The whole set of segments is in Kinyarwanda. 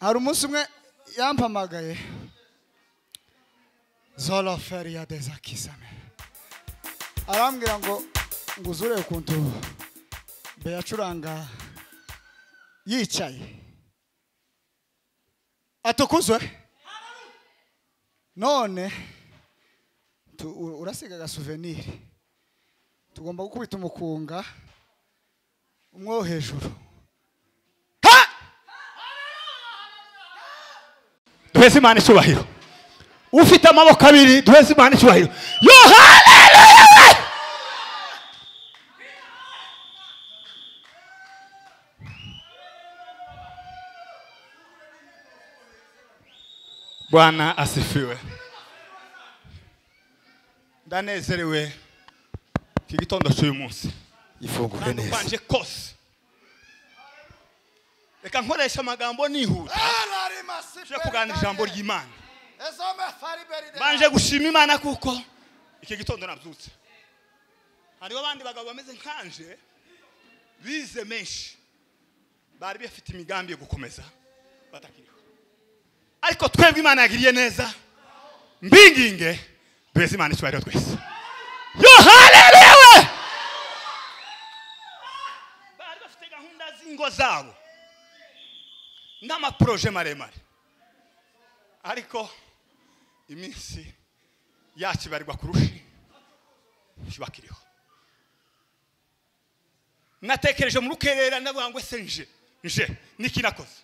hari umunsi umwe yampamagaye Zolo feria desakisame arambwira ngo nguzure ukuntu beyacuranga yicaye atukuzwe none urasiga ga souvenir tugomba gukubita umukunga umwo hejuru duheze Imana icyubahiro ufite amaboko abiri duheze Imana icyubahiro yo haleluya Bwana asifiwe ndanezerewe iki gitondo cy'uyu munsi ifungure neza kwanje kose reka nkoresha amagambo nihuta cyo kuganira ijambo ry'Imana banje gushima Imana kuko iki gitondo nabyutse hariho abandi bagabo bameze nkanje bize menshi bari bafite imigambi yo gukomeza batakiriho ariko twebwe Imana yagiriye neza mbinginge duheze Imana icyubahiro twese yo haleluya bari bafite gahunda z'ingo zabo n'amaproje maremare ariko iminsi yakibarirwa kurushi kibakiriho natekereje mu rukerera ndavuga ngo ese nje nikinakoze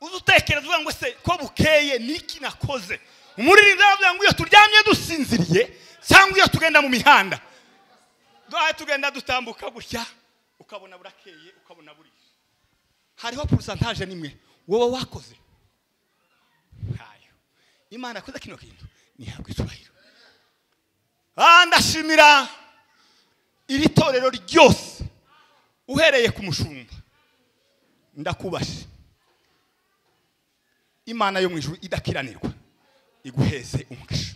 uzutekereza uvuga ngo se ko bukeye nikinakoze umuririmbyi ndavuga ngo iyo turyamye dusinziriye cyangwa iyo tugenda mu mihanda duhaye tugenda dutambuka gutya ukabona burakeye ukabona buri hariho pourcentage nimwe wowe wakoze hayo Imana akoze kino kintu ni habwe cyubahiro ndashimira iri torero ryose uhereye ku mushumba ndakubashe Imana yo mu ijuru idakiranirwa iguheze umugisha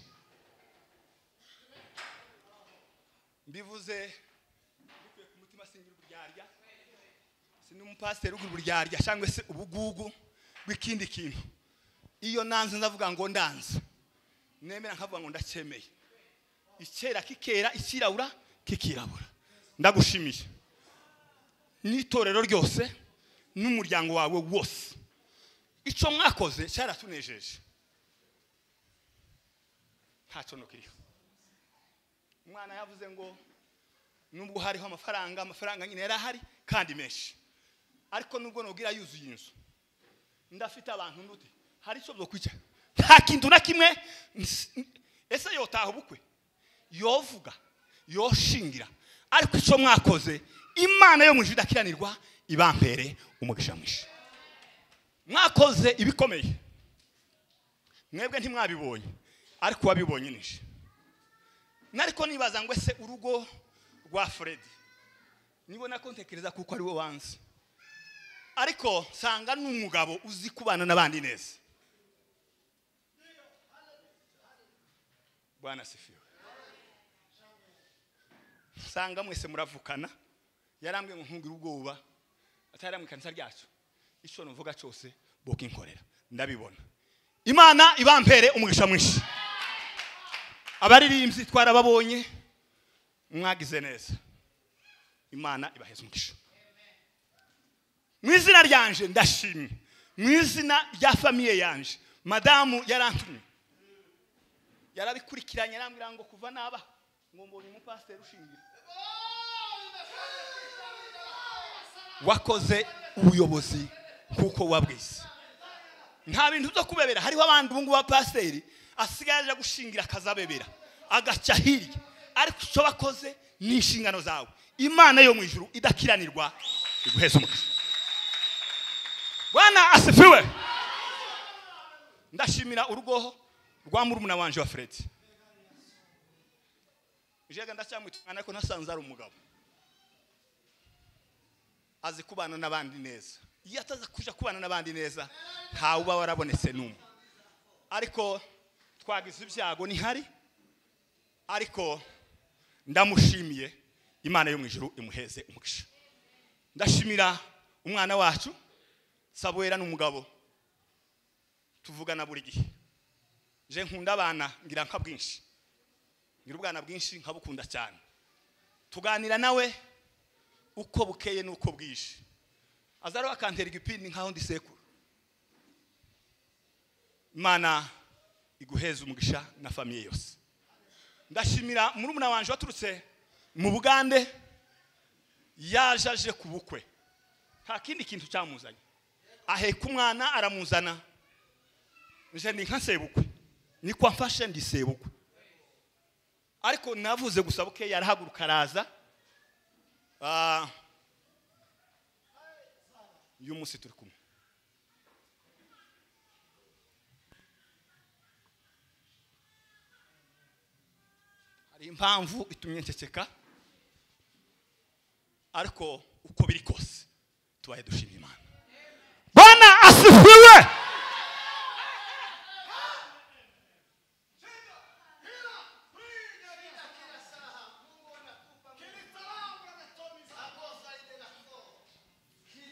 mbivuze bikuye ku mutima singira uburyarya sinumupasiteri uburyarya cyangwa se ubugugu bw'ikindi kintu iyo nanze ndavuga ngo ndanze nemera nkavuga ngo ndacyemeye ikera kikera ikirabura kikirabura ndagushimiye n'itorero ryose n'umuryango wawe wose icyo mwakoze cyaratunejeje ntacyo nokiriho umwana yavuze ngo nubwo hariho amafaranga nyine yarahari kandi menshi ariko nubwo nogira yuzuye inzu ndafite abantu ndute hari icyo byo kwica nta kintu na kimwe ese yotaha ubukwe yovuga yoshingira ariko icyo mwakoze Imana yo mu ijuru idakiranirwa ibampere umugisha mwinshi mwakoze ibikomeye mwebwe ntimwabibonye ariko wabibonye nishe nariko nibaza ngo ese urugo rwa Fred nibona ko ntekereza kuko ari we wanze ariko sanga n'umugabo uzi kubana n'abandi neza Bwana asifiwe sanga mwese muravukana yarambwe nkungira ubwoba atari mu kanisa ryacu icyo nuvuga cyose bokinkorera ndabibona Imana ibampere umugisha mwinshi abaririmbyi twarababonye mwagize neza Imana ibaheze umugisha mwizina ryanje ndashimye mwizina rya famiye yanje madamu yarantumye yarabikurikiranye yarambwira ngo kuva naba ngo mbonye umupasiteri ushingira wakoze ubuyobozi kuko wabwize nta bintu byo kubebera hariho abandi ubungu ba pasiteri asigaje gushingira akazabebera agaca hirya ariko icyo bakoze ni inshingano zawe Imana yo mu ijuru idakiranirwa iguheze umugisha Bwana asifiwe ndashimira urugo rwa murumuna wanje wa Fred Jega ndacyamwitwana ko nasanze ari umugabo azi kubana n'abandi neza iyo ataza kuja kubana n'abandi neza nta uba warabonetse numwe ariko twagize ibyago ni hari ariko ndamushimiye Imana yo mu ijuru imuheze umugisha ndashimira umwana wacu Sabwera n'umugabo tuvugana buri gihe je nkunda abana ngira nka bwinshi ngira ubwana bwinshi nkabukunda cyane tuganira nawe uko bukeye nuko bwije azaro akantera igipindi nkaho ndi sekuru Imana iguheza umugisha na famiye yose ndashimira murumuna wanje waturutse mu Bugande yajaje kubukwe nta kindi kintu cyamuzanye aheka umwana aramuzana nje ndi nka sebukwe niko amfashe ndi sebukwe ariko navuze gusa buke yarahaguruka araza uyu munsi turi kumwe hari impamvu itumye nceceka ariko uko biri kose tubaye dushimira Imana Bwana asifiwe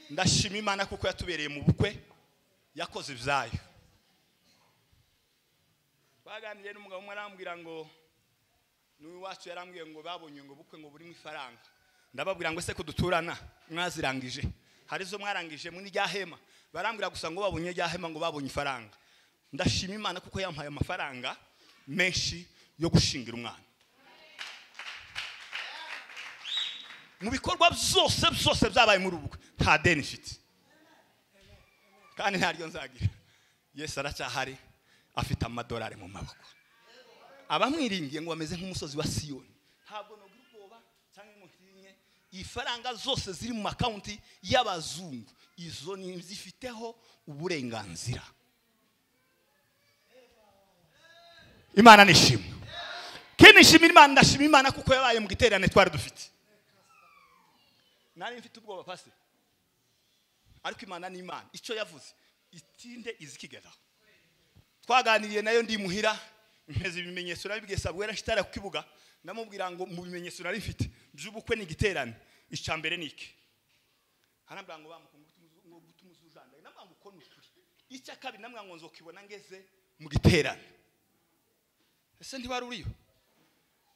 ndashima Imana kuko yatubereye mu bukwe yakoze ibyayo baganiriye n'umugabo umwe arambwira ngo n'uyu wacu yarambwiye ngo babonye ngo bukwe ngo burimo ifaranga ndababwira ngo ese ko duturana mwazirangije hari zo mwarangije muri rya hema barambwira gusa ngo babonye rya hema ngo babonye ifaranga ndashima Imana kuko yampaye amafaranga menshi yo gushingira umwana mu bikorwa byose byabaye muri ubukwe nta deni mfite kandi ntaryo nzagira Yesu aracyahari afite amadolari mu maboko abamwiringiye ngo bameze nk'umusozi wa Siyoni ntabwo no guruboba cyangwa ngo ntinye ifaranga zose ziri mu account y'abazungu izo ni zifiteho uburenganzira Imana nishimwe kinishimira Imana ndashima Imana kuko yabaye mu giterane twari dufite nari mfite ubwoba pase ariko Imana ni Imana icyo yavuze itinde izikigeraho twaganiriye nayo ndi muhira mpeze ibimenyetso nabibwiye Sabwera nshitara kukibuga ndamubwira ngo mu bimenyetso nari mfite by'ubukwe ni giterane icambere niki harambira ngo bamukungu gutumuzujanda namwe ngo kone ukuri icya kabiri namwe ngo nzokibona ngeze mu giterane ese ndi wari uriyo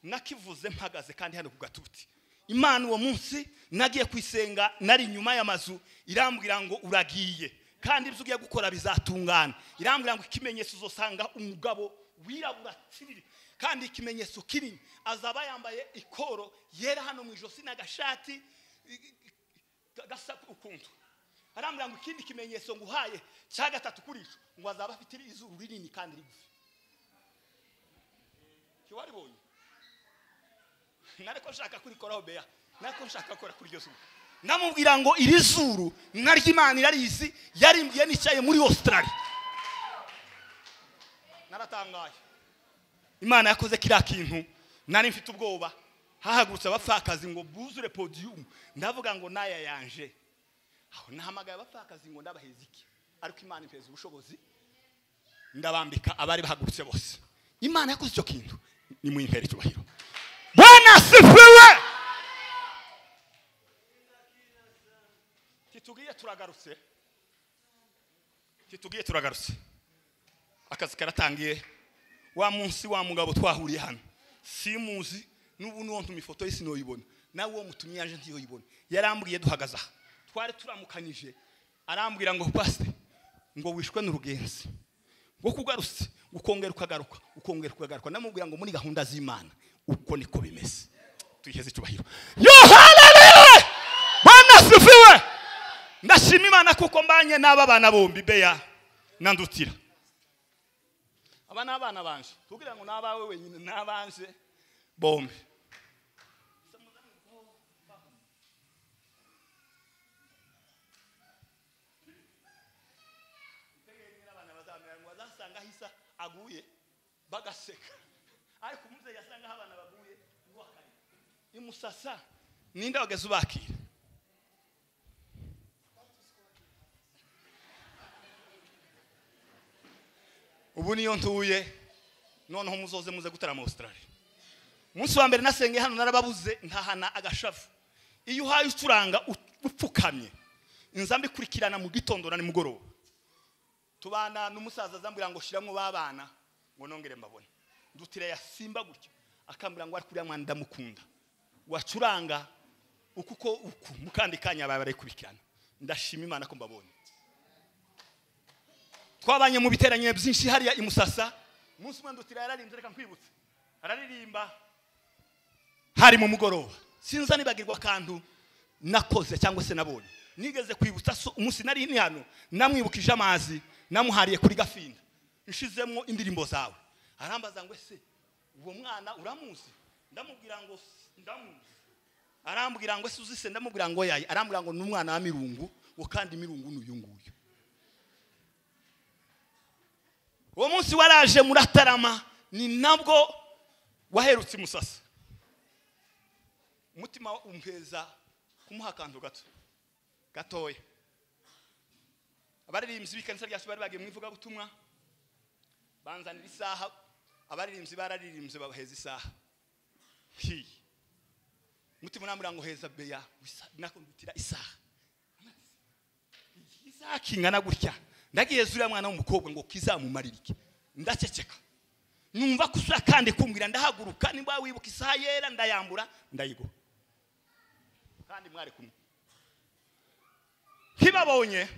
nakivuze mpagaze kandi hano ku gatuti Imana uwo munsi nagiye kwisenga nari nyuma y'amazu irambwira ngo uragiye kandi ibyo ugiye gukora bizatungana irambwira ngo ikimenyetso uzosanga umugabo wirabura kiriri kandi ikimenyetso kinini azaba yambaye ikoro yera hano mu ijosi n'agashati gasa ukuntu arambwira ngo ikindi kimenyetso nguhaye cya gatatu kurico ngo azaba afite izuru rinini kandi rigufi kiwari bonye nareko nshaka kurikoraho beya nareko nshaka gukora kuri ryo zuba namubwira ngo iri zuru naryo Imana irarizi yarimbiye nicaye muri Australia naratangaye Imana yakoze kira kintu nari mfite ubwoba hahagurutse abapfakazi ngo buzure podium ndavuga ngo naya yanje aho nahamagaye abapfakazi ngo ndabaheza iki ariko Imana impeza ubushobozi ndabambika abari bahagurutse bose Imana yakoze icyo kintu ni mu impera cyubahiro Bwana asifiwe Kitugiye turagarutse akazi karatangiye wa munsi wa mugabo twahuriye hano simuzi n'ubu n'uwo ifoto y'isi no yibona nawe uwo mutumye yaje ntiyo yibona yarambwiye duhagaza twari turamukanije arambwira ngo pastor ngo wishwe n'urugenzi ngo kugarutse ukongera ukagaruka namubwira ngo muri gahunda z'Imana uko niko bimeze tuyiheze cyubahiro yo haleluya Bwana asifiwe ndashima Imana kuko mbanye n'aba bana bombi beya nandutira abana banje tugira ngo nabawe wenyine nabanje bombi hisa aguye bagaseka ariko umuze yasanga abana baguye ngwakari imusasa ninde wageze ubakira ubu niyo ntuye noneho muzoze muze gutara mu Australia umunsi wa mbere nasengeye hano narababuze ntahana agashavu iyo uhaye ucuranga upfukamye inza mbikurikirana mu gitondo na nimugoroba tubana n'umusaza zambwira ngo shiramwe babana ngo nongere mbabone ndutire yasimba gutyo akambira ngo ari kuri mwana ndamukunda wacuranga uko mukandi kanya bari kubikirana ndashima Imana ko mbabonye twabanye mu biteranye byinshi hariya imusasa umunsi umwe ndutira yararimbye reka nkwibutse araririmba hari mu mugoroba sinza nibagirwa kantu nakoze cyangwa se nabonye nigeze kwibutsa so umunsi nari ni hano namwibukije amazi namuhariye kuri gafinda nshizemo indirimbo zawe arambaza ngo ese uwo mwana uramuzi ndamubwira ngo ndamuzi arambwira ngo ese uzise ndamubwira ngo yayi arambwira ngo n'umwana wa Mirungu wo kandi Mirungu n'uyu nguyu uwo munsi waraje muratarama ni nabwo waherutse Musasa umutima umpeza kumuha kantu gatoya abaririmbyi bikanisa ryacu bari bagiye mwivuga gutumwa banzanira isaha abaririmbyi bararirimbye babaheza isaha umutima namura ngo heza beya nakondutira isaha kingana gutya ndagiye zuriya mwana w'umukobwa ngo kizamumaririke ndaceceka numva kusura kandi kumbwira ndahaguruka nimba wibuka isaha yera ndayambura ndayigo kandi mwari kumwe hibabonye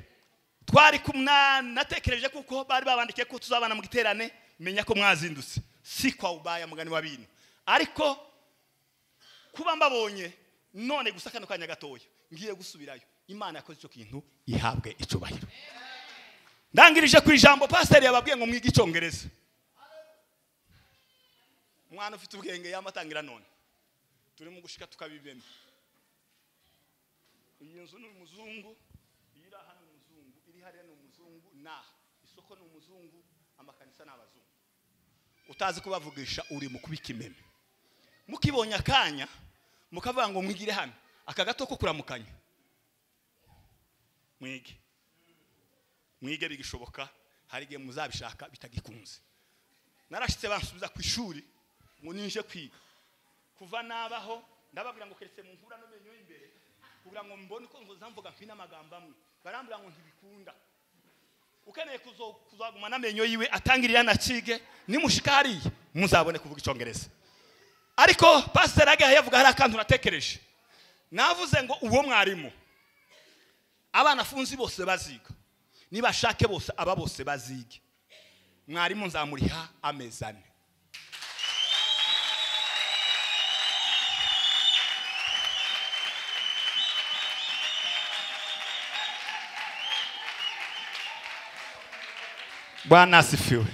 twari kumna natekereje kuko bari babandikiye ko tuzabana mu giterane menya ko mwazindutse si kwa ubaya mugani wa bino ariko kuba mbabonye none gusa kano kanya gatoya ngiye gusubirayo Imana yakoze ico kintu ihabwe icubahiro ndangirije ku ijambo pastor yababwiye ngo mwige icongereza mwana ufite ubwenge yamatangira none turi mu gushika tukabibema iyi nzu ni umuzungu iri hano ni umuzungu iri hariya ni umuzungu na isoko ni umuzungu amakanisa n'abazungu utazi kubavugisha uri mu kubikimeme mukibonye akanya mukavuga ngo mwigire hano aka gato ko kuramukanya mwige bigishoboka hari igihe muzabishaka bitagikunze narashitse bansubiza ku ishuri ngo ninje kwiga kuva nabaho ndababwira ngo keretse mu nkura no menyo imbere kugira ngo mbone ko nzamvuga mpina amagambo amwe barambira ngo ntibikunda ukeneye kuzaguma namenyo yiwe atangirira nacige nimushika hariye muzabone kuvuga icongereza ariko pastor agahe yavuga hari akantu natekereje navuze ngo uwo mwarimu abana funzi bose baziga nibashake bose aba bose bazige mwarimu nzamuriha amezane Bwana asifiwe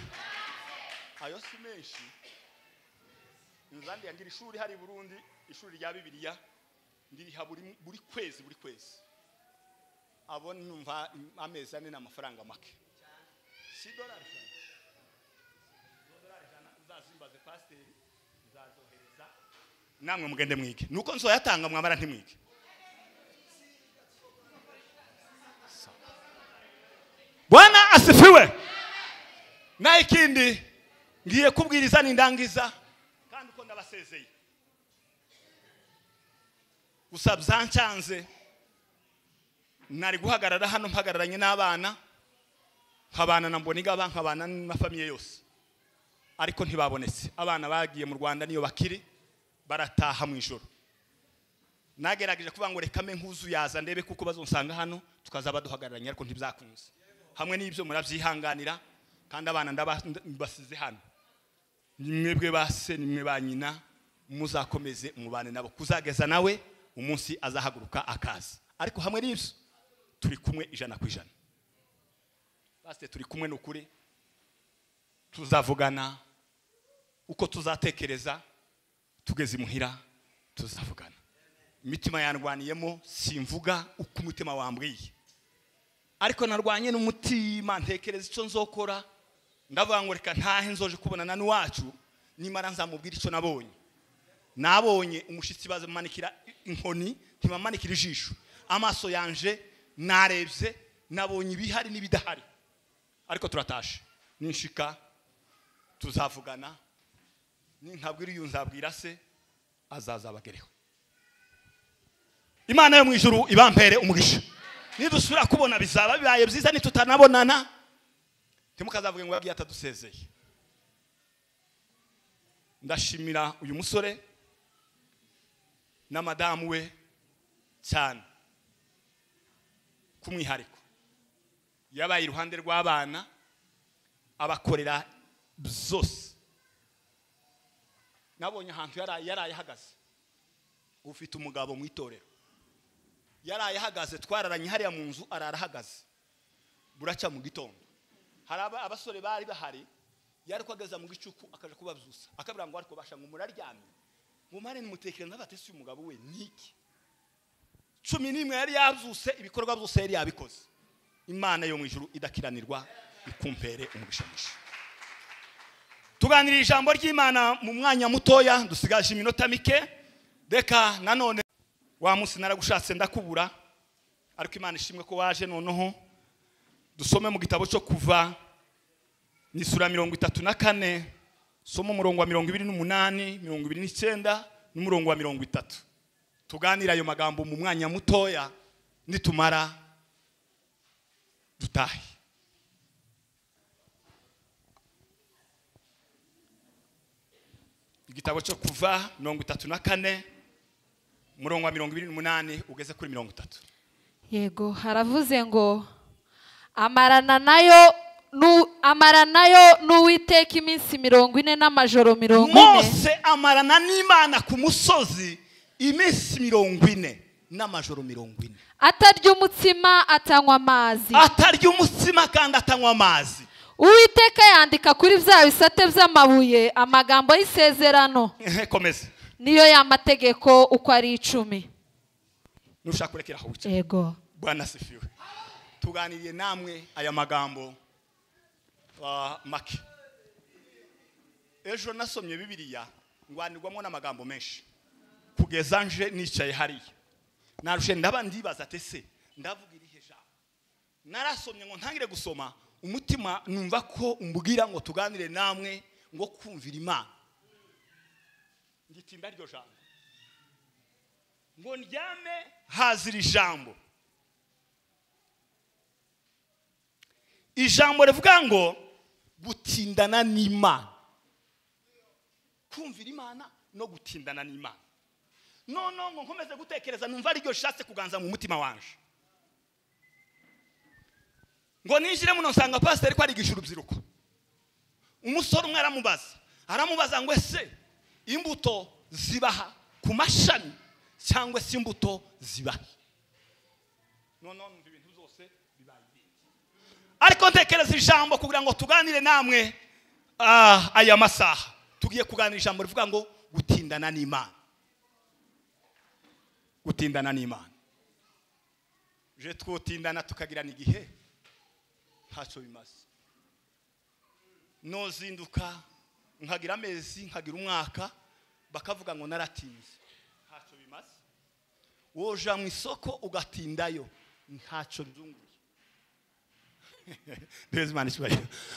ayo simeshi nzandi yangira ishuri hari Burundi ishuri rya Bibiliya ndiriha buri kwezi abone numva amezi ane n'amafaranga make si dolari uzazimbaze pastor nzazohereza namwe mugende mwige nuko nzoyatanga mwamara ntimwige Bwana asifiwe na ikindi ngiye kubwiriza n'indangiza kandi uko ndabasezeye usabyancanze nari guhagarara hano mpagararanye n'abana nkabana na mboniga nkabana na famille yose ariko ntibabonetse abana bagiye mu Rwanda niyo bakiri barataha mu ijoro nagerageje kuvuga ngo reka me nkuzu yaza ndebe kuko bazonsanga hano tukazaba duhagararanye ariko ntibyakunze hamwe n'ibyo muravyihanganira kandi abana ndabasize hano nimwebwe base nimwe banyina muzakomeze mubane nabo kuzageza nawe umunsi azahaguruka akazi ariko hamwe n'ibyo turi kumwe 100%. Pastor turi kumwe n'ukuri tuzavugana uko tuzatekereza tugeze imuhira tuzavugana imitima yanrwaniyemo simvuga uko umutima wambwiye ariko narwanye n'umutima ntekereza ico nzokora ndavuga ngo reka ntahe nzoje kubonana n'uwacu nimara nzamubwira ico nabonye umushitsi baze manikira inkoni ntibamanikira ijisho amaso yanje narebye nabonye ibihari n'ibidahari ariko turatashe ninshika tuzavugana nintabwira uyu nzabwira se azaza abagereho Imana yo mu ijuru ibampere umugisha. Nidusubira kubona bizaba bibaye byiza nitutanabonana. Timukazavuge ngo yagiye atadusezeye. Ndashimira uyu musore na madamu we cyane kumwihariko. Yabaye iruhande rw'abana abakorera byose. Nabonye ahantu yaraye hagaze. Ufite umugabo mu itorero. Yaraye hagaze twararanye hariya mu nzu ararahagaze. Buraca mu gitondo. Haraba abasore bari bahari yari kwageza mu gicuku akaje kubabyusa. Akabira ngo ariko basha ngo muraryamye. Mu mare nimutekereza n'abatesi umugabo we niki. 11 yari yabyuse ibikorwa byose yari yabikoze. Imana yo mu ijuru idakiranirwa ikumpere umugishanisha. Tuganira ijambo ry'Imana mu mwanya mutoya dusigaje iminota mike. Deka nanone wa musi naragushatse ndakubura ariko Imana ishimwe ko waje noneho dusome mu gitabo cyo kuva ni sura 34 somo umurongo wa 28 29 n'umurongo wa 30 tuganira ayo magambo mu mwanya mutoya nitumara dutahe. Igitabo cyo kuva 34 umurongo wa 28 ugeze kuri 30. Yego haravuze ngo amarana nayo n'Uwiteka iminsi 40 n'amajoro 40. Mose amarana n'Imana ku musozi iminsi 40 n'amajoro 40. Atarya umutsima atanywa amazi. Atarya umutsima kandi atanywa amazi. Uwiteka yandika kuri bya bisate by'amabuye amagambo y'isezerano. Komeza. Niyo ya mategeko uko ari 10. Nushaka kurekera aho uca. Yego. Bwana sifiwe. Tuganiriye namwe aya magambo make. Ejo nasomye Bibiliya ngwanirwamo n'amagambo menshi. Kugeza nje nicaye hariya. Narushe ndaba ndibaza atese ndavuga irihe jambo. Narasomye ngo ntangire gusoma umutima numva ko umbwira ngo tuganire namwe ngo kumvira Imana. Ngitinda ryo jambo. Ngo ndyame hazira ijambo. Ijambo rivuga ngo gutindana n'Imana. Kumvira Imana no gutindana n'Imana. No ngo nkomeze gutekereza numva ari ryo shatse kuganza mu mutima wanje. Ngo ninjire muno nsanga pastor ko ari gishuru byiruko. Umusore umwe aramubaza ngo ese imbuto zibaha ku mashami cyangwa se imbuto zibaha. No ibintu byose bibaye. Ariko ntekereza ijambo kugira ngo tuganire namwe aya masaha. Tugiye kuganira ijambo rivuga ngo gutindana n'Imana. Gutindana n'Imana. Je twotindana tukagirana igihe ntacyo bimaze. Nozinduka nkagira amezi nkagira umwaka bakavuga ngo naratinze ntacyo bimaze. Woja mu isoko ugatindayo ntacyo nzunguye. Imana ishimwe.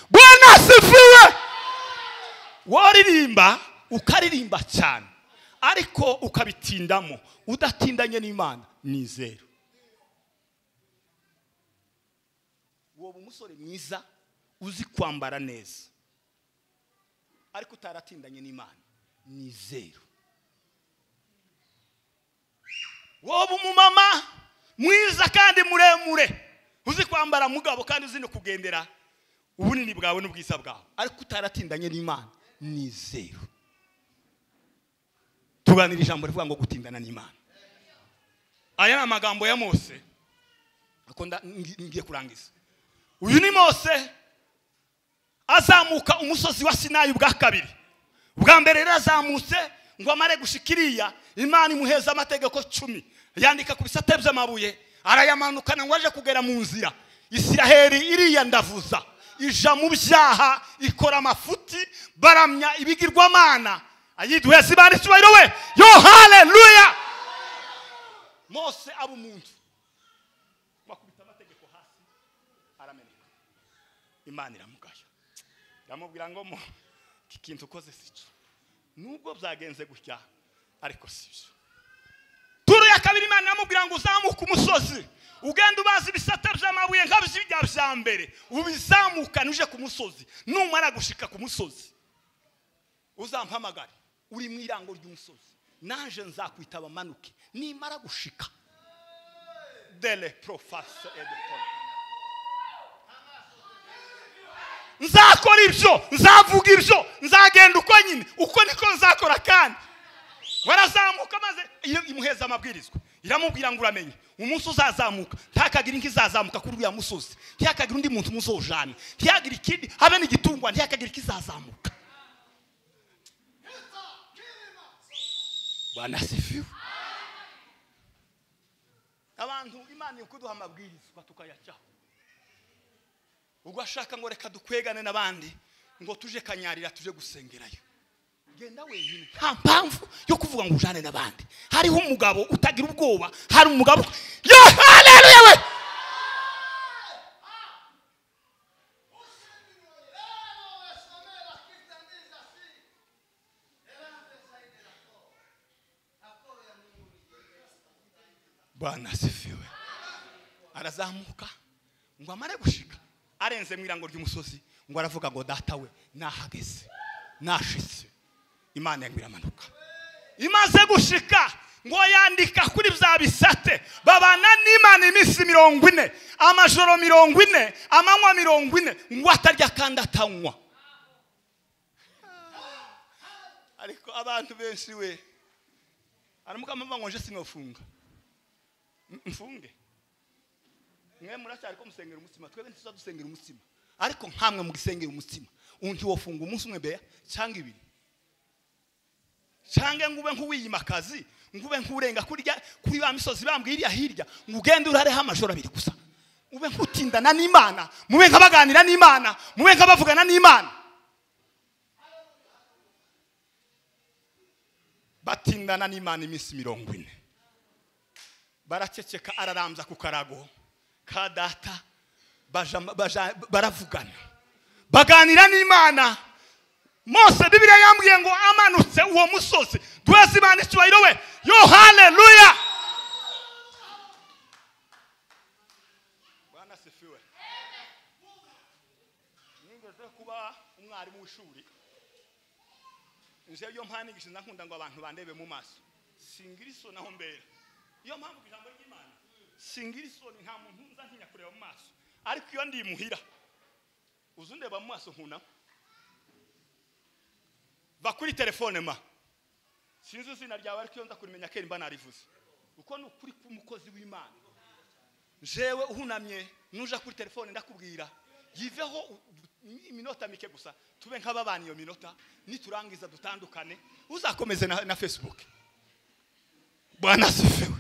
Bwana sifiwe. Waririmba ukaririmba cyane ariko ukabitindamo udatindanye n'Imana ni zero. Wowe umusore mwiza uzi kwambara neza ariko utaratindanye n'Imana ni zero. Wowe umumama mwiza kandi muremure uzi kwambara mugabo kandi uzi no kugendera ubunini bwawe n'ubwiza bwawe ariko utaratindanye n'Imana ni zero. Tuganira ijambo rivuga ngo gutindana n'Imana. Aya ni amagambo ya Mose akunda ngiye kurangiza. Uyu ni Mose azamuka umusozi wa Sinayi bwa kabiri. Bwa mbere razamutse ngo amare gushikiriya Imana imuheza amategeko 10 yandika ku bisate by'amabuye arayamanukana ngo aje kugera mu nzira. Isiraheli iriya ndavuza ija mu byaha ikora amafuti baramya ibigirwamana ayiduheza Imana icyubahiro we. Yo haleluya. Mose aba umuntu bakubita amategeko hasi arameneka. Imana iramugaya iramubwira ngo mo kikintu ukoze sico nubwo byagenze gutya ariko sibyo. Turu ya kabiri Imana iramubwira ngo uzamuke umusozi ugenda ubaza ibisate by'amabuye nk'abijya bya mbere ubizamuka uje ku musozi numara gushika ku musozi uzampamagare uri mu irango ry'umusozi naje nzakwitaba amanuke nimara gushika dele profase edepol nzakora ibyo nzavuga ibyo nzagenda uko nyine uko niko nzakora kandi warazamuka maze imuheza amabwirizwa iramubwira ngo uramenye umunsi uzazamuka ntakagira inkizazamuka kuri uya musozi ntakagira undi muntu muzojana ntiyagira ikindi habe n'igitungwa ntakagira ikizazamuka Bwana sifiwe abantu Imana ikuduha amabwirizwa tukayacaho ugashaka ngo reka dukwegane n'abandi ngo tuje kanyarira tuje gusengerayo genda wenyine nta mpamvu yo kuvuga ngo ujane n'abandi hariho umugabo utagira ubwoba hari umugabo yo haleluya we Bwana sifiwe arazamuka ngo amare gushika arenze mu irango ry'umusozi ngo aravuga ngo data we nahageze nashitse Imana yangira amanuka imaze gushika ngo yandika kuri bya bisate babana n'Imana iminsi 40 amajoro 40 amanywa 40 ngo atarya kandi atanywa ariko abantu benshi we aramuka mva ngo nje sinofunga mfunge mwe muracyari ko musengera umutima twebe ntituza dusengera umutima ariko nkamwe mu gisengera umutima unti wofunga umunsi umwe beya cyangwa ibiri cyangwa ngube nk'uwiyimakazi ngube nk'urenga kuri ba misozi bambwiriya hirya ngugende urareho amajoro abiri gusa ube nk'utindana n'Imana mube nkabaganira n'Imana mube nkabavugana n'Imana batindana n'Imana iminsi 40 baraceceka ararambya ku karago ka data baravugana baganira n'Imana Mose Bibiliya yambwiye ngo amanutse uwo musozi duweze Imana icyubahiro we yo haleluya Bwana sifiwe ningeze kuba umwarimu w'ishuri nje yo mpanigisha ndakunda ngo abantu bandebe mu maso singiriso naho mbere iyo mpamvu ijambo ry'Imana singiriso nta muntu nza ntinya kureba mu maso ariko iyo ndi muhira uzundeba mu maso nkuna bakuri telefone ma sinzi zina ryawe ariko nza kurimenya kera mba narivuze uko nukuri kumukozi w'Imana jewe uhunamye nuja kuri telefone ndakubwira yiveho iminota mike gusa tube nk'ababana iyo minota niturangiza dutandukane uzakomeze na Facebook Bwana sifiwe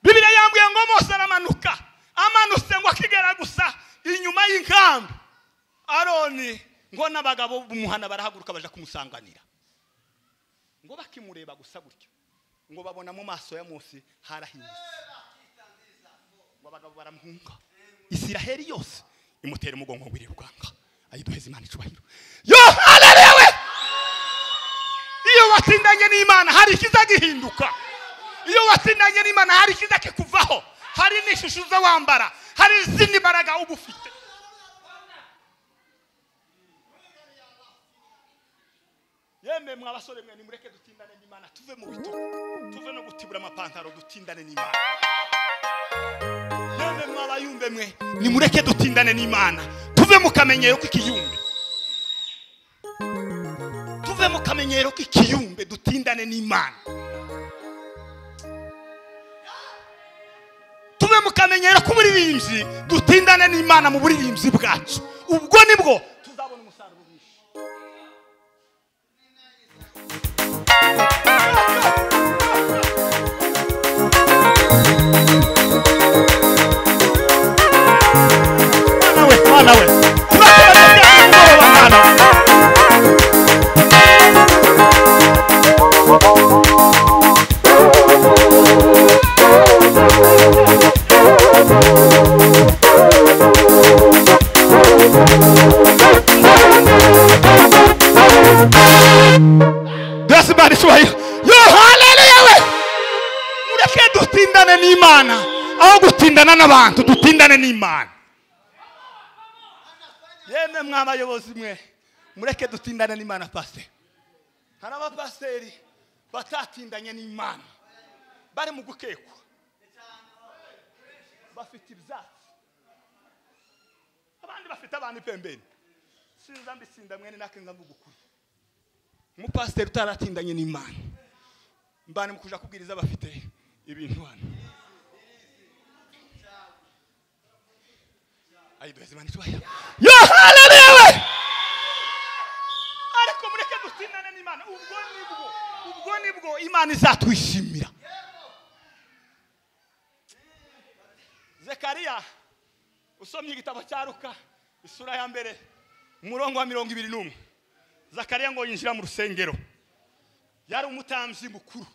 Bibiliya yambwiye ngo Mose aramanuka amanutse ngo akigera gusa inyuma y'inkambi Aroni ngo n'abagabo b'umuhana barahaguruka baje kumusanganira ngo bakimureba gusa gutyo ngo babona mu maso ya Mose harahindutse ngo abagabo baramuhunga Isiraheli yose imutera umugongo ngo iribwanga ayiduheza Imana icubahiro yo haleluya iyo watindanye n'Imana hari ikizagihinduka iyo watindanye n'Imana hari ikizakikuvaho hari n'ishusho zo wambara hari izindi baraga ubufite yemwe mwabasore mwe nimureke dutindane n'Imana tuve mu bito tuve no gutibura amapantaro dutindane n'Imana yemwe mwabayumbe mwe nimureke dutindane n'Imana tuve mu kamenyero k'ikiyumbe tuve mu kamenyero k'ikiyumbe dutindane n'Imana tuve mu kamenyero k'uburirimbyi dutindane n'Imana mu buririmbyi bwacu ubwo nibwo tuzabona umusaruro mwinshi Mana we Mana aho gutindana n'abantu dutindane n'Imana. Yemwe mw'abayobozi mwe mureke dutindane n'Imana. Pastor, hari abapasiteri batatindanye n'Imana bari mu gukekwa bafite ibyatsi, abandi bafite abantu pembeni. Sinza mbisinda mwene nakenza mvuga ukuri. Umupasiteri utaratindanye n'Imana mbane mukuja kubwiriza bafite ibintu hano. Ayi beze mani tubaya. Yo haleluya. Ariko mureke dutindane n'Imana. Ubwo nibwo Imana izatwishimira. Zekariya usomye igitabo cya Luka isura ya mbere umurongo wa 21. Zakariya ngo yinjira mu rusengero. Yari umutambyi mukuru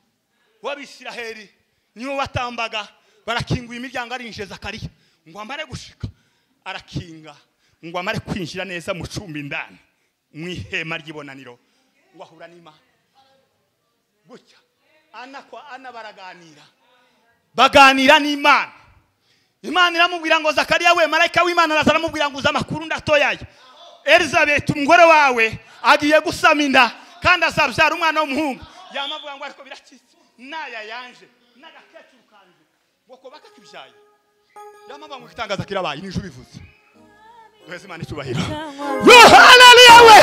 w'Abisiraheli, niwe watambaga barakinguye imiryango arinje Zakariya ngo amare gushika, arakinga ngo amare kwinjira neza mu cumbi ndani mu ihema ry'ibonaniro ngo ahura n'Imana. Gutya ana baraganira n'Imana. Imana iramubwira ngo Zakariya we, marayika w'Imana araza aramubwira ngo uza amakuru ndatoyaye. Elizabeth umugore wawe agiye gusama inda kandi azabyara umwana w'umuhungu. Yamavuga ngo ariko birakitse naya yanje n'agakecuru kanje boko bakakibyaye. Yamavuga ngo itangaza kirabaye n'ijuru bivuze. Duheze Imana icubahiro. Yo haleluya we.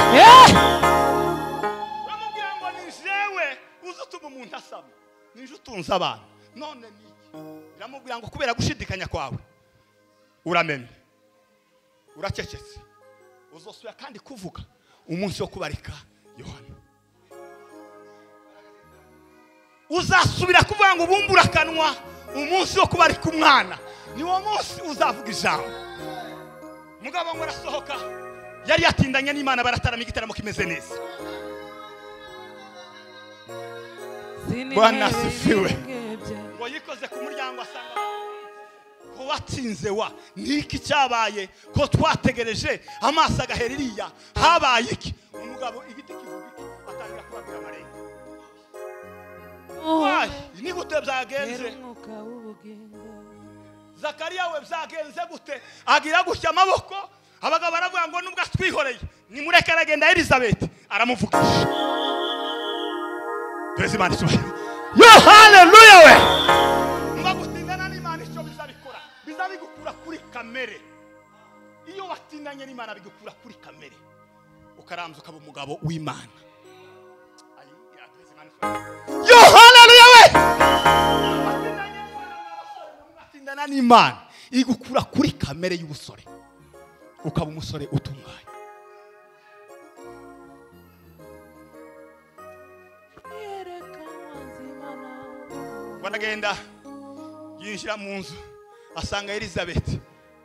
Yamubwira ngo ni jewe uzutuma umuntu asama, nije utunza abantu. None ni yamubwira ngo kubera gushidikanya kwawe uramenye uracecetse uzosubira kandi kuvuga umunsi wo kubarika Yohana. Uzasubira kuvuga ngo bumbura kanwa umunsi wo kubarika umwana, ni wo munsi uzavuga ijambo. Mugabo ngo arasohoka yari yatindanye n'Imana baratarama igitaramo kimeze neza. Bwana sifiwe. Ngo yikoze ku muryango asanga ko watsinze wa niki cyabaye ko twategereje amaso agaheririya habaye iki. Umugabo igiti kivuga iki atangira kubabwira amarenga. Why ni gute byagenze? Zakariya we byagenze gute? Agira gutya amaboko abagabo baravuga ngo nubwo twihoreye ni mureke aragenda Elizabeth aramuvugisha. Twese Imana icubahiro. Yo haleluya we. Mugutindana n'Imana icyo bizabikora bizabigukura kuri kamere. Iyo watindanye n'Imana bigukura kuri kamere ukaramza ukaba umugabo w'Imana. Yo haleluya we. Watindana n'Imana igukura kuri kamere y'ubusore ukaba umusore utunganye. Wanagenda yinjira mu nzu asanga Elizabeth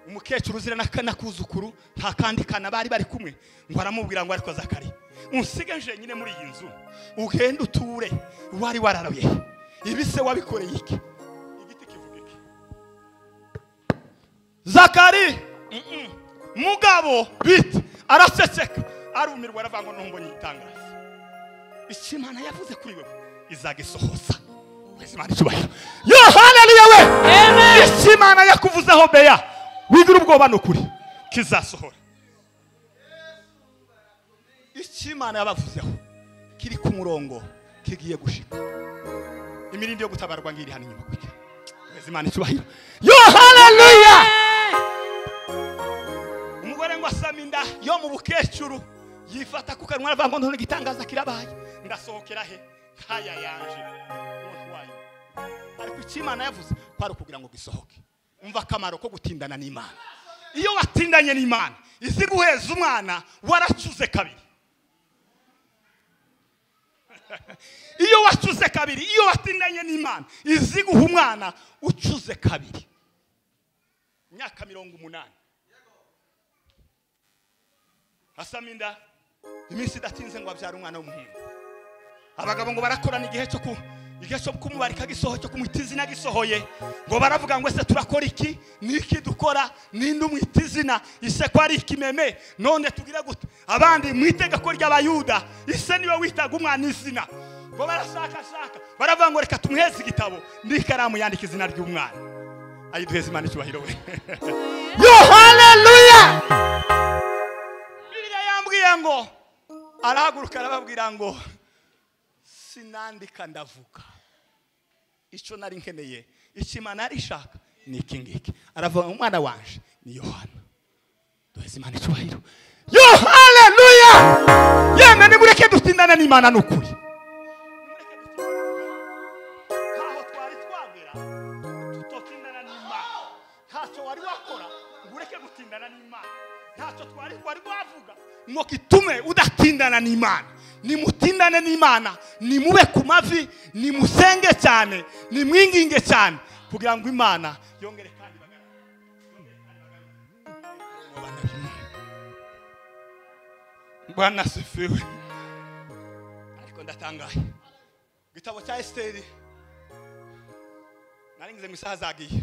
umukecuru uzira nakuzukuru nta kandi kana bari kumwe ngo aramubwira ngo ariko Zakariya unsigaje nyine muri iyi nzu ugenda uture wari wararaye ibise wabikoreye iki igiti kivuga iki Zakariya mugabo bit araseseka arumirwa aravango ntumbo nyitangaza Imana yavuze kuri wewe izagisohoza. Imana icubahiro. Yo haleluya we. Amen. Imana yakuvuzeho beya wigira ubwoba n'ukuri kizasohora. Imana yabavuzeho kiri ku murongo kigiye gushika. Imirindi yo gutabarwa ngiri hano inyuma kugira. Imana icubahiro. Yo haleluya. Umugore ngo asaminda yo mu bukecuru yifata ku kanwa aravango none gitangaza kirabaye. Ndasohokera he haya yanje. Ariko Imana yavuze kwari kugira ngo gisohoke. Umva akamaro ko gutindana n'Imana. Iyo watindanye n'Imana izi guheza umwana waracuze kabiri. Iyo wacuze kabiri, iyo watindanye n'Imana izi guha umwana ucuze kabiri. Myaka 80. Asaminda iminsi datinze ngo abyara umwana w'umuhungu. Abagabo ngo barakorana igihe cyo kumubarika gisoho cyo kumwitizina gisohoye ngo baravuga ngo ese turakora iki niki dukora ninde umwitizina ise ko ari ikimeme none tugira gute abandi mwitegeko ry'abayuda ise niwe witaga umwana izina ngo barashaka baravuga ngo reka tumweze igitabo n'ikaramu yandika izina ry'umwana ayiduheze Imana icyubahiro we. Yo haleluya. Bibiliya yambwiye ngo arahaguruka arababwira ngo sinandika ndavuga icyo nari nkeneye, icyo Imana yari ishaka ni iki ngiki. Aravuga umwana wanje ni Yohana. Duheze Imana icyubahiro. Yo haleluya. Yemwe nimureke dutindana n'Imana n'ukuri. Ntaho twari twagera tutotindana n'Imana. Ntacyo wari wakora ngureke gutindana n'Imana. Ntacyo twari wavuga ngo kitume udatindana n'Imana. Nimutindane n'Imana, nimube ku mavi, nimusenge cyane, nimwinginge cyane kugira ngo Imana yongere kandi Bwana sifiwe. Ariko ndatangaye. Gitabo cya Esteri naringize mu isaha zagiye.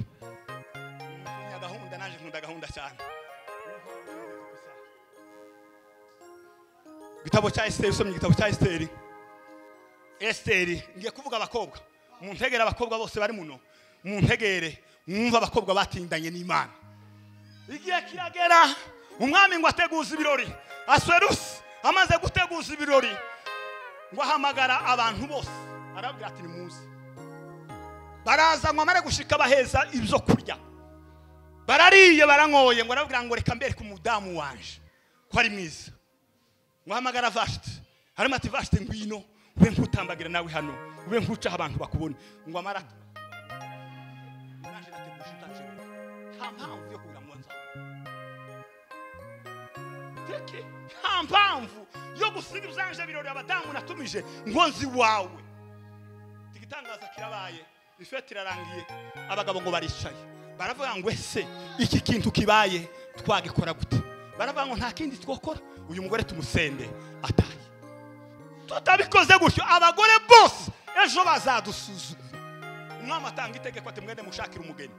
Gahunda naje nkunda gahunda cyane. Gitabo cya Esteri, usomye gitabo cya Esteri. Esteri ngiye kuvuga abakobwa. Mu ntegere abakobwa bose bari muno. Mu ntegere mwumva abakobwa batindanye n'Imana. Igihe kiragera umwami ngo ateguza ibirori. Aswerusi amaze guteguza ibirori ngo ahamagara abantu bose. Arabwira ati nimuze. Baraza ngo amare gushika baheza ibyo kurya. Barariye barangoye ngo arabwira ngo reka mbere ku mudamu wanje ko ari mwiza. Muhamagara Vashti. Harimo ati Vashti ngwino ube nkutambagira nawe hano. Ube nkuca abantu bakubone. Ngo amara. Naje nategushitaje. Mpamvu yo kugira mwanza. Teke mpamvu yo gusiga ibyanje birori abadamu natumije ngonzi wawe. Tigitangaza kirabaye. Ifete irarangiye. Abagabo ngo baricaye. Baravuga ngo ese iki kintu kibaye twagikora gute? Baravuga ngo nta kindi twokora. Uyu mugore tumusende ataye. Tutabikoze gutyo abagore bose ejo bazadusuzuma. Umwami atanga itegeko ati mwende mushakira umugeni.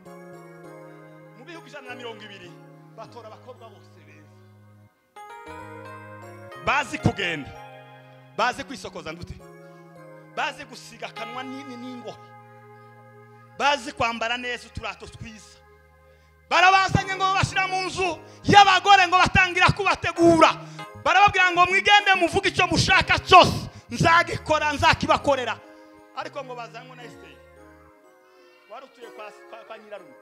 Mu bihugu 120 batora abakobwa bose beza. Bazi kugenda. Bazi kwisokoza ndute. Bazi gusiga kanwa n'ingohe. Bazi kwambara neza uturato twiza. Barabazanye ngo bashira mu nzu y'abagore ngo batangira kubategura. Barababwira ngo mwigende muvuga icyo mushaka cyose nzagikora nzakibakorera. Ariko ngo bazanywe na Esteri. Warutuye kwa nyirarume.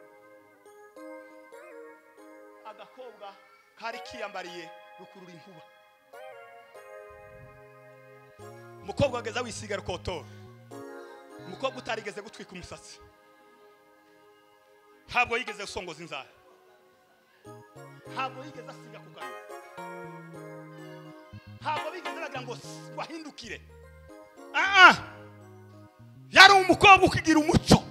Agakobwa kari kiyambariye rukurura inkuba. Umukobwa ageza wisiga rukoto. Umukobwa utarigeze gutwika umusatsi. Ntabwo yigeze usongoza inzara. Ntabwo yigeze asiga kugana. Ntabwo bigeze bagira ngo wahindukire. Yari umukobwa ukigira umuco.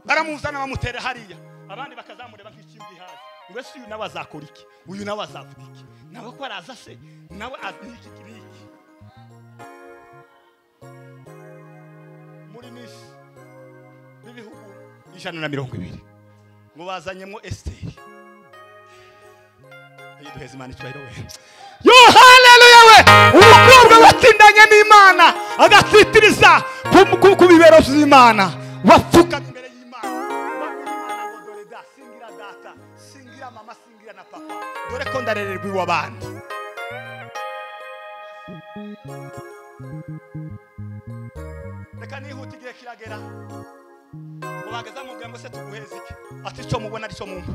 Baramuzana bamutera hariya. Abandi bakazamureba nk'ikindi hazi. Ngo ese uyu nawe azakora iki? Uyu nawe azavuga iki? Nawe ko araza se? Nawe aziki kiriki? Muri Nisi bibihugu 120 ngo bazanyemo Esteri. Yiduheze Imana icyubahiro we. Yo haleluya we. Umukobwa watindanye n'Imana agatsitiriza ku bibero by'Imana. Wapfuka imbere y'Imana. Imana ngo dore da singira data, singira mama, singira na papa. Dore ko ndarererwa iw'abandi. Reka nihuta igihe kiragera. Ngo bagaza mubwira ngo se tuguheze iki? Ati cyo mubona ari cyo mumva.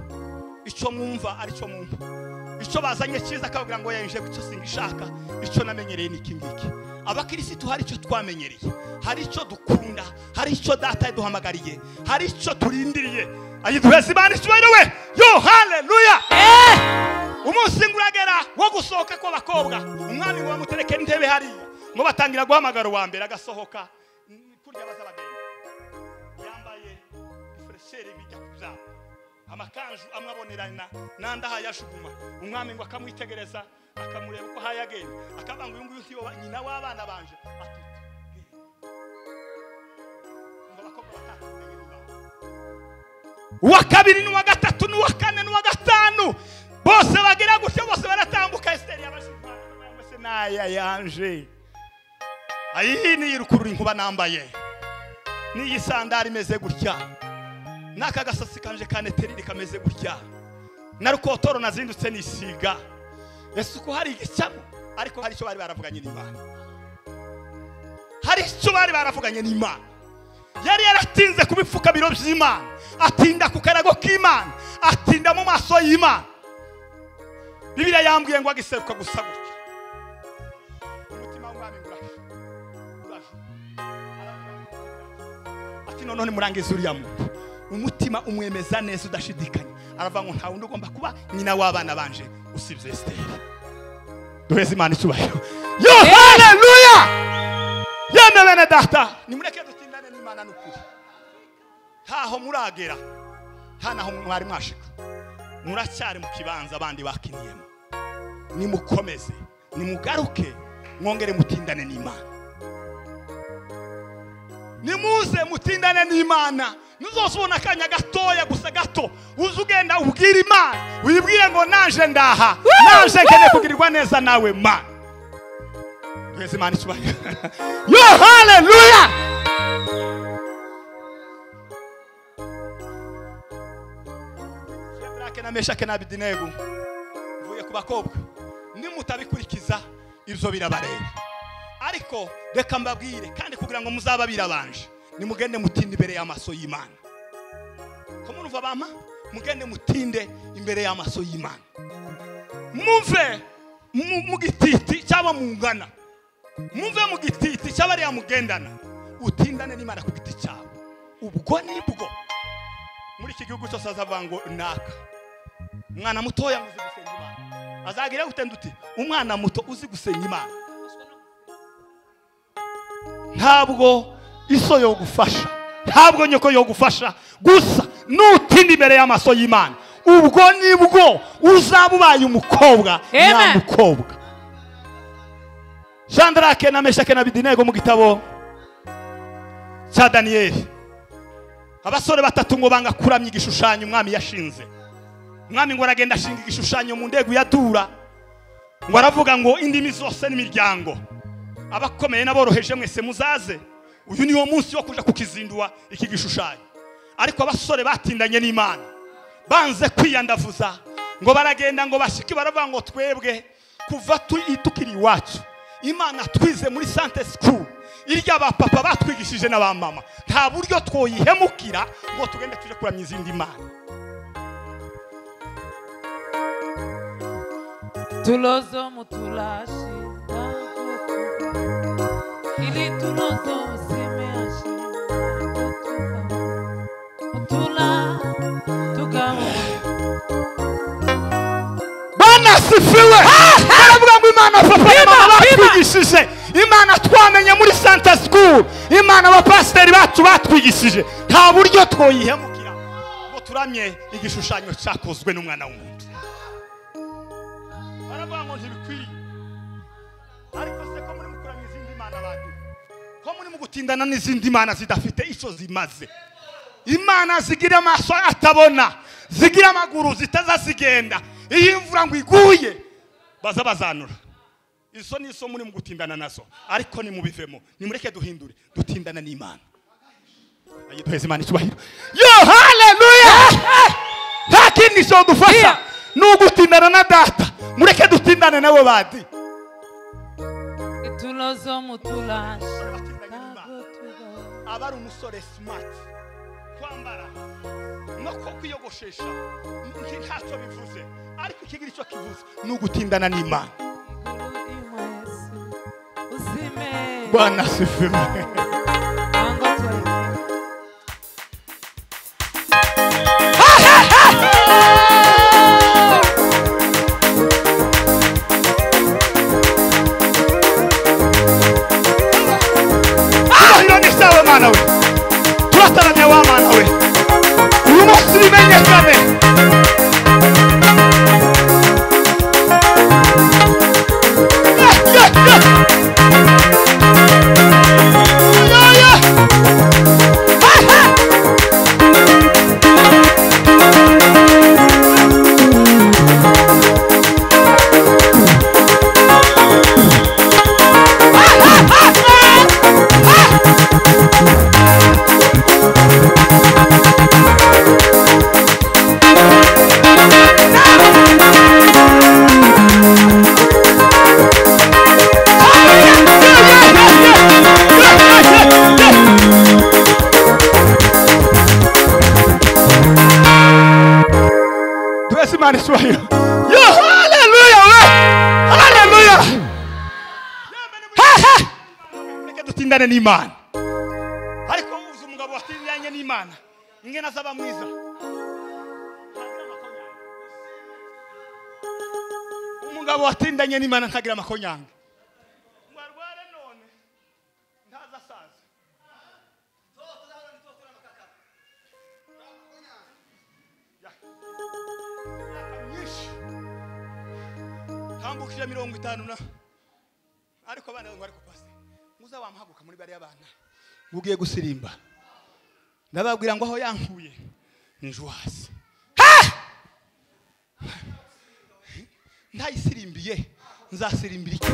Icyo mwumva ari cyo mumva. Icyo bazanye cyiza akabwira ngo yanje gucyo singishaka. Icyo namenyereye niki ngiki. Abakristo hari icyo twamenyereye. Hari icyo dukunda, hari icyo data yaduhamagariye, hari icyo turindiriye. Ayiduheze Imana icyubahiro we. Yo haleluya. Umunsi nguragera wo gusohoka kw'abakobwa. Umwami ngo bamutereke intebe hariya. Ngo batangira guhamagara uwa mbere agasohoka. Kurya bazabagenda. Yambaye ifresheri bijya kubyaba. Amakanju amwabonerana nanda hayashuguma. Umwami ngo akamwitegereza akamureba uko hayagenda. Akabanga uyu nguyu ntiyo nyina w'abana banje. Ngo bakobwa batatu. Uwa kabiri n'uwa gatatu n'uwa kane n'uwa gatanu bose bagira gutyo bose baratambuka. Esteri yabashimana ngo se naya yanje. Ayi ni irukurura inkuba nambaye. n'iyi sandari imeze gutya, n'aka gasatsi kanje kaneteriri kameze gutya, na rukotoro nazindutse nisiga. Ese uko hari igicamo, ariko hari icyo bari baravuganye n'Imana. Hari icyo bari baravuganye n'Imana. Yari yaratinze kubipfuka biro by'Imana, atinda ku karago k'Imana, atinda mu maso y'Imana. Bibiliya yambwiye ngo agiseruka gusa gutya, umutima w'umwami urashe. Ati none murangiza uriya muntu, umutima umwemeza neza udashidikanya. Aravuga ngo nta wundi ugomba kuba nyina w'abana banje usibye Esther. Duheze Imana icyubahiro. Yo, haleluya! Yemwe bene data, nimureke dutindane n'Imana n'ukuri. Ntaho muragera, nta naho mwari mwashika. Muracyari mu kibanza abandi bakiniyemo. Nimukomeze, nimugaruke, mwongere mutindane n'Imana. Nimuze mutindane n'Imana. Nuzosubona akanya gatoya gusa gato, uzugenda ubwira Imana, uyibwire ngo naje ndaha, naje nkene kugirirwa neza nawe Mana. Duheze Imana icyubahiro. Yo, haleluya! Shadrake na Meshake na Abednego mvuye ku bakobwa, nimutabikurikiza ibyo birabareba. Ariko reka mbabwire kandi kugira ngo muzaba birabanje, nimugende mutinde imbere y'amaso y'Imana. Ko murumva bama, mugende mutinde imbere y'amaso y'Imana. Muve mu gititi cyaba mungana, muve mu gititi cyaba ari yamugendana, utindane n'Imana ku giti cyawe. Ubwo nibwo muri iki gihugu cyose azavuga ngo naka umwana mutoya uzi gusenga Imana. Azagira gutenda uti umwana muto uzi gusenga Imana. Ntabwo iso yo gufasha, ntabwo nyoko yo gufasha, gusa nutinda imbere y'amaso y'Imana. Ubwo nibwo uzabubaye umukobwa nyamukobwa. Shadrake na Meshake na Abednego mu gitabo cya Daniyeli, abasore batatu ngo banga kuramya igishushanyo umwami yashinze. Umwami ngo aragenda ashinga igishushanyo mu ndego ya Dura, ngo aravuga ngo indimi zose n'imiryango, abakomeye n'aboroheje mwese muzaze, uyu niwo munsi wo kuja kukizindua iki gishushanyo. Ariko abasore batindanye n'Imana, banze kwiyandavuza, ngo baragenda ngo bashike baravuga ngo twebwe kuva tukiri iwacu Imana twize muri Sante School, irya abapapa batwigishije n'abamama, nta buryo twoyihemukira ngo tugende tuje kuramya izindi Imana. Tulozo mutulashi ili tulozo usemeashi mutula tugamu. Bana sifiwe! Aravuga ngo Imana papa na mama batwigishije, Imana twamenye muri Santa School, Imana abapasiteri bacu batwigishije, nta buryo twoyihemukira ngo turamye igishushanyo cyakozwe n'umwana w'umuntu. Baravuga ngo ntibikwiye. Ariko se ko muri mukuramya izindi Imana bandi, ko muri mugutindana n'izindi Imana zidafite icyo zimaze. Imana zigira amaso atabona, zigira amaguru zitazazigenda, iyi imvura ngo iguye baza bazanura. Izo niso muri mugutindana nazo, ariko ni mubivemo, nimureke duhindure, dutindana n'Imana. Ayituheze Imana icyubahiro. Yo, haleluya! Nta kindi cyo dufasha n'ugutindana na data, mureke dutindane nawe badi. Tulozo mutulashi abari umusore smart kwambara no ko kwiyogoshesha ntacyo bivuze, ariko ikigira icyo kivuze n'ugutindana n'Imana. Bwana sifiwe. Mana we, turataranya wa Mana we, uyu munsi bimenyekane. Imana icyubahiro. Yo, haleluya we, haleluya. Reka dutindane n'Imana. Ariko uzi umugabo watindanye n'Imana ingene azaba mwiza. Umugabo watindanye n'Imana ntagira amakonyanga. Mwarware none ntaza saza. Tambukije 50 na ariko abana ngo ariko pasi muza wamuhaguka muri bari abana ngugiye gusirimba ndababwira ngo aho yankuye ninjwasi ntayisirimbiye nzasirimbira iki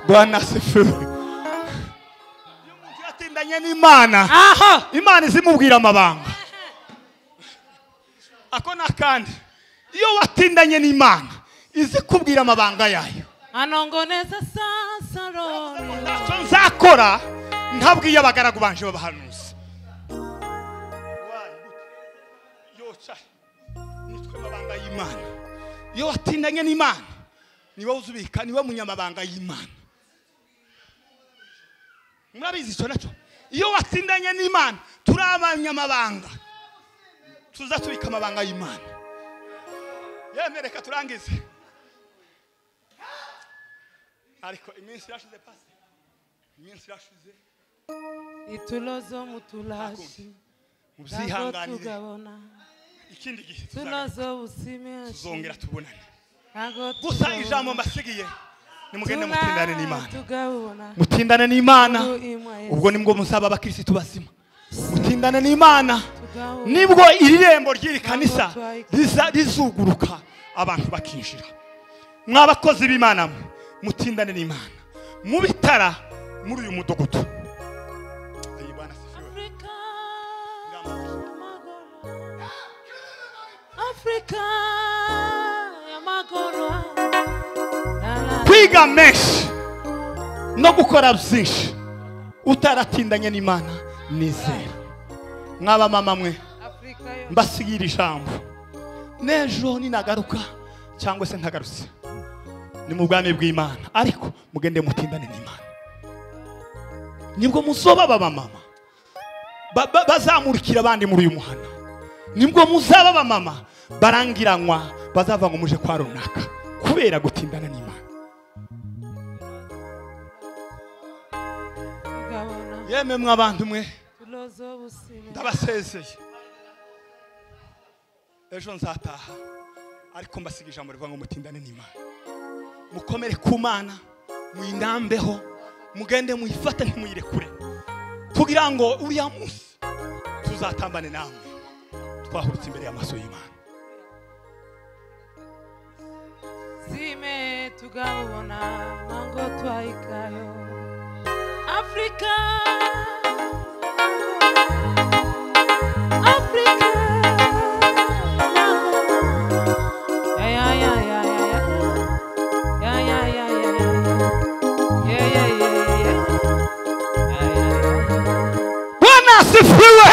Bwana asifiwe. Iyo umuntu yatindanye n'Imana, Imana izimubwira amabanga. Ako nakandi iyo watindanye n'Imana izikubwira amabanga yayo. Anongoneza sasa roni. Ntacyo nzakora ntabwiye abagaragu banje babahanuzi. Yoca nitwe amabanga y'Imana. Iyo watindanye n'Imana niwe uzubika, niwe munyamabanga y'Imana. Mwabizi cyo nacyo iyo watindanye n'Imana turabanyamabanga tuzatubika amabanga y'Imana. Yemereka turangize ariko iminsi yashize pasi iminsi yashize itulozo mutulashi mubyihanganire ikindi gihe tulozo usime tuzongera tubonane gusa ijambo mbasigiye nimugende mutindane n'Imana mutindane n'Imana ubwo nibwo musaba abakristo basima mutindane n'Imana nibwo irirembo ry'iri kanisa rizuguruka abantu bakinjira mwabakozi b'Imana mutindane n'Imana mu bitara muri uyu mudogoto Afrika yamagoro kwiga menshi no gukora byinshi utaratindanye n'Imana nizera mwaba mama mwe mbasigira ijambo nejo ninagaruka cyangwa se ntagarutse ni mu bwami bw'Imana ariko mugende mutindane n'Imana nibwo muzoba baba mama bazamurikira abandi muri uyu muhana nibwo muzaba baba mama barangiranywa bazava ngo muje kwa runaka kubera gutindana n'Imana. Yeme mwabantu mwe ndabasezeye ejo nzataha ariko mbasiga ijambo rivuga ngo mutindane n'Imana mukomere ku Mana mwindambeho mugende muyifata ntimuyirekure kugira ngo uriya munsi tuzatambane namwe twahurutse imbere y'amaso y'Imana. Zime tugabona mango twaikayo Afrika Afrika Bwana asifiwe.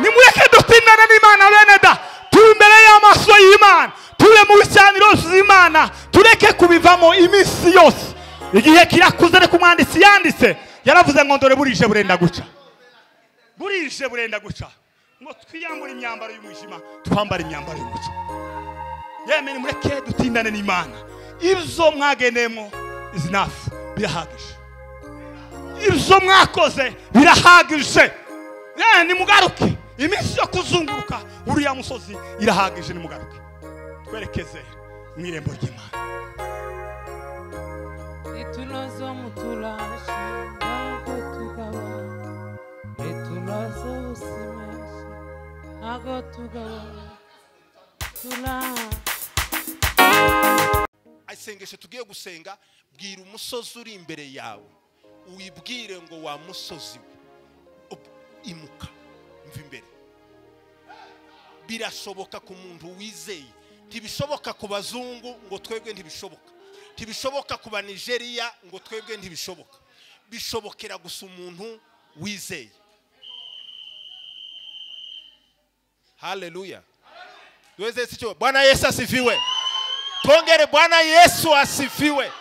Nimureke dutindane n'Imana bene da turi imbere y'amaso y'Imana tube mu bisaniro z'Imana tureke kubivamo iminsi yose igihe kirakuze reka umwanditsi yanditse yaravuze ngo ndore burije burenda guca ngo twiyambure imyambaro y'umwijima twambara imyambaro y'umucyo. Yemene mureke dutindane n'Imana ibyo mwagenemo izinafu birahagije ibyo mwakoze birahagije nimugaruke iminsi yo kuzunguruka uriya musozi irahagije nimugaruke twerekeze mu irembo ry'Imana. Itulozo mutulashi ntabwo tugabana itulozo tugabona tula isengesho tugiye gusenga. Bwira umusozi uri imbere yawe, uyibwire ngo wa musozi imuka mva imbere. Birashoboka ku muntu wizeye, ntibishoboka ku bazungu ngo twebwe ntibishoboka, ntibishoboka ku Nigeria ngo twebwe ntibishoboka, bishobokera gusa umuntu wizeye. Haleluya. Tuweze sicho. Bwana Yesu asifiwe. Tongere Bwana Yesu asifiwe.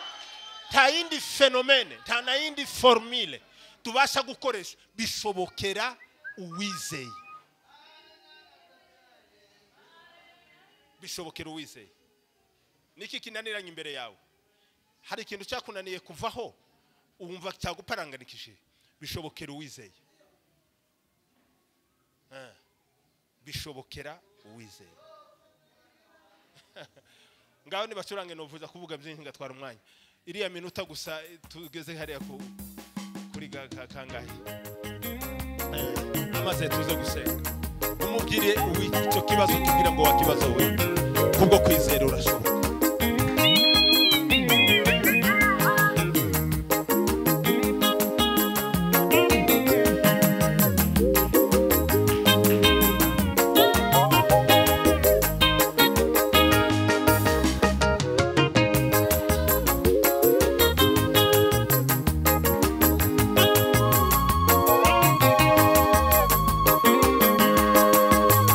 Ta indi fenomene, ta na indi formule tubasha gukoresha, bishobokera uwizeye. Bishobokera uwizeye. Niki kinaniranye imbere yawe? Hari ikintu cyakunaniye kuvaho umva cyaguparanganikije, bishobokera uwizeye. Bishobokera uwizeye. Ngaho ni bacurange novuza kuvuga byinshi ngatwara umwanya. Iriya minota gusa tugeze hariya kuri kangahe. Amaze tuze gusenga. Umubwire icyo kibazo kugira ngo wakibazo we. Kubwo kwizera urashoboka.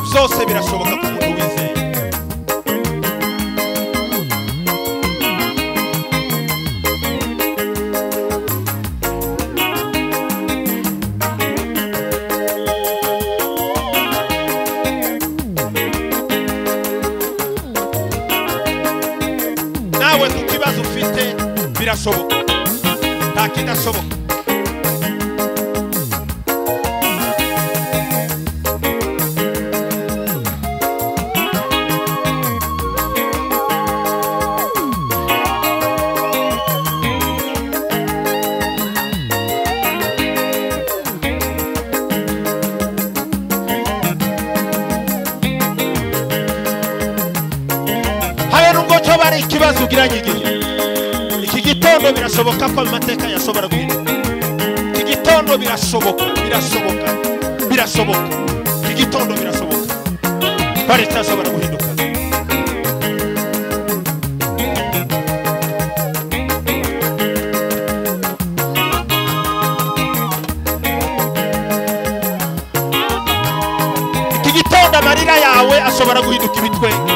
Byose birashoboka ku muntu wizeye. Nawe ku kibazo ufite birashoboka, nta kidashoboka. Ikibazo ugiranye iki gitondo birashoboka ko amateka yashobora guhinduka. Iki gitondo birashoboka. Iki gitondo birashoboka. Bari tashobora guhinduka. Iki gitondo amarira yawe ashobora guhinduka ibitwenge.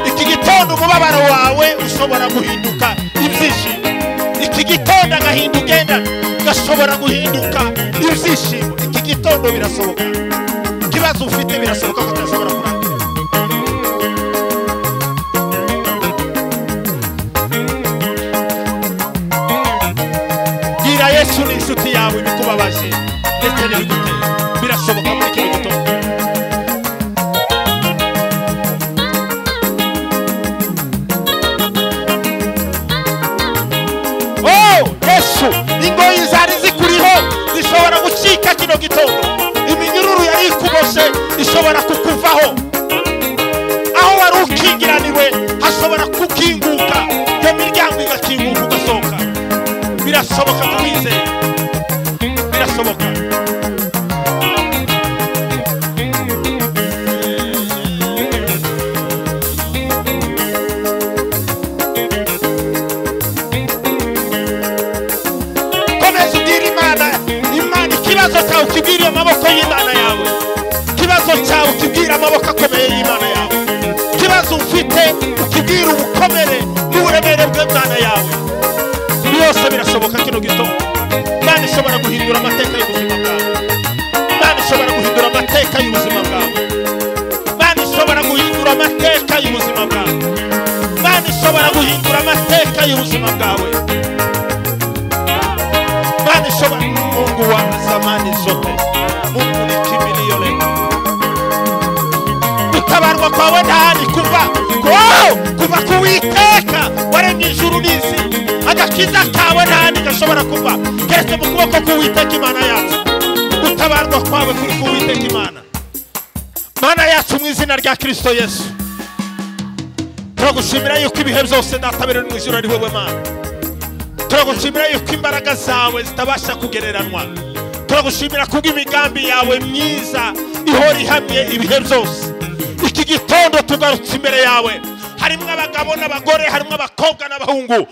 Iki gitondo umubabaro wawe ushobora guhinduka ibyishimo. Iki gitondo agahinda ugenda gashobora guhinduka ibyishimo. Iki gitondo birashoboka. Ikibazo ufite birashoboka ko utashobora kurangira. Gira Yesu ni inshuti yawe bikubabaje ndetse n'ibiguteye. Birashoboka muri kino gitondo. Ingoyi zari zikuriho zishobora gucika kino gitondo. Iminyururu yari ikuboshe ishobora kukuvaho. Aho wari ukingiraniwe hashobora kukinguka, iyo miryango igakinguka ugasohoka. Birashoboka kwizera. Birashoboka. Kibazo cyawe ukibwira amaboko y'Imana yawe. Kibazo cyawe ukibwira amaboko akomeye y'Imana yawe. Kibazo ufite ukibwira ubukomere n'uburemere bw'Imana yawe. Byose birashoboka kino gitondo. Imana ishobora guhindura amateka y'ubuzima bwawe. Imana ishobora guhindura amateka y'ubuzima bwawe. Imana ishobora guhindura amateka y'ubuzima bwawe. Imana ishobora guhindura amateka y'ubuzima bwawe. Imana ishobora Mungu wa zamani zote. Mungu ni kimbilio letu. Gutabarwa kwawe ndani kuva kuwiteka waremye ijuru n'isi. Agakiza kawe ndani gashobora kuva kese mu kuboko kuwiteka Imana yacu. Gutabarwa kwawe kuri kuwiteka Imana. Mana yacu mu izina rya Kristo Yesu, turagushimira yuko ibihe byose databere mu ijuru ari wowe Mana. Turagushimira yuko imbaraga zawe zitabasha kugereranwa. Turagushimira kubw'imigambi yawe myiza ihora ihamye ibihe byose. Iki gitondo tugarutse imbere yawe, harimo abagabo n'abagore, harimo abakobwa n'abahungu